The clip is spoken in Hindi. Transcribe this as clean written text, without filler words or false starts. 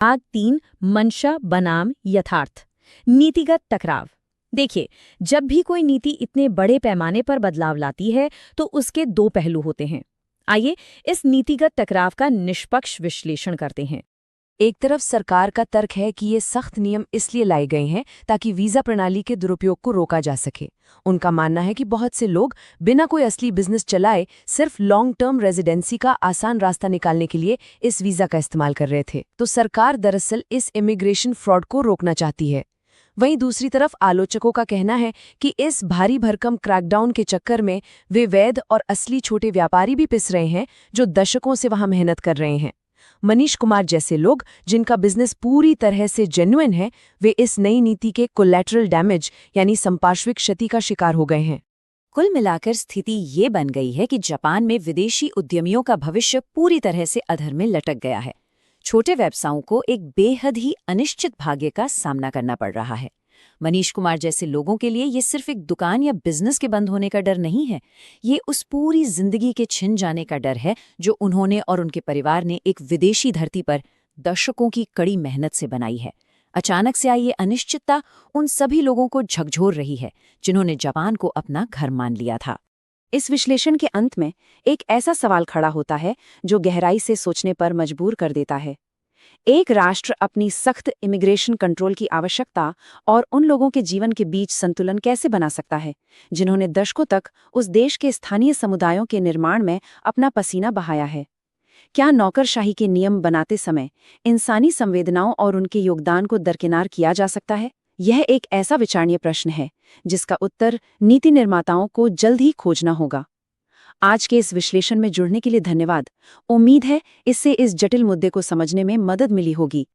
भाग 3 मंशा बनाम यथार्थ नीतिगत टकराव। देखिए, जब भी कोई नीति इतने बड़े पैमाने पर बदलाव लाती है तो उसके दो पहलू होते हैं। आइए इस नीतिगत टकराव का निष्पक्ष विश्लेषण करते हैं। एक तरफ सरकार का तर्क है कि ये सख्त नियम इसलिए लाए गए हैं ताकि वीजा प्रणाली के दुरुपयोग को रोका जा सके। उनका मानना है कि बहुत से लोग बिना कोई असली बिजनेस चलाए सिर्फ लॉन्ग टर्म रेजिडेंसी का आसान रास्ता निकालने के लिए इस वीजा का इस्तेमाल कर रहे थे। तो सरकार दरअसल इस इमिग्रेशन फ्रॉड को रोकना चाहती है। वहीं दूसरी तरफ आलोचकों का कहना है कि इस भारी भरकम क्रैकडाउन के चक्कर में वे वैध और असली छोटे व्यापारी भी पिस रहे हैं जो दशकों से वहां मेहनत कर रहे हैं। मनीष कुमार जैसे लोग जिनका बिजनेस पूरी तरह से जेन्युइन है, वे इस नई नीति के कोलैटरल डैमेज यानी संपार्श्विक क्षति का शिकार हो गए हैं। कुल मिलाकर स्थिति ये बन गई है कि जापान में विदेशी उद्यमियों का भविष्य पूरी तरह से अधर में लटक गया है। छोटे व्यवसायों को एक बेहद ही अनिश्चित भाग्य का सामना करना पड़ रहा है। मनीष कुमार जैसे लोगों के लिए ये सिर्फ एक दुकान या बिजनेस के बंद होने का डर नहीं है, ये उस पूरी जिंदगी के छिन जाने का डर है जो उन्होंने और उनके परिवार ने एक विदेशी धरती पर दशकों की कड़ी मेहनत से बनाई है। अचानक से आई ये अनिश्चितता उन सभी लोगों को झकझोर रही है जिन्होंने जापान को अपना घर मान लिया था। इस विश्लेषण के अंत में एक ऐसा सवाल खड़ा होता है जो गहराई से सोचने पर मजबूर कर देता है। एक राष्ट्र अपनी सख्त इमिग्रेशन कंट्रोल की आवश्यकता और उन लोगों के जीवन के बीच संतुलन कैसे बना सकता है जिन्होंने दशकों तक उस देश के स्थानीय समुदायों के निर्माण में अपना पसीना बहाया है? क्या नौकरशाही के नियम बनाते समय इंसानी संवेदनाओं और उनके योगदान को दरकिनार किया जा सकता है? यह एक ऐसा विचारणीय प्रश्न है जिसका उत्तर नीति निर्माताओं को जल्द ही खोजना होगा। आज के इस विश्लेषण में जुड़ने के लिए धन्यवाद। उम्मीद है इससे इस जटिल मुद्दे को समझने में मदद मिली होगी।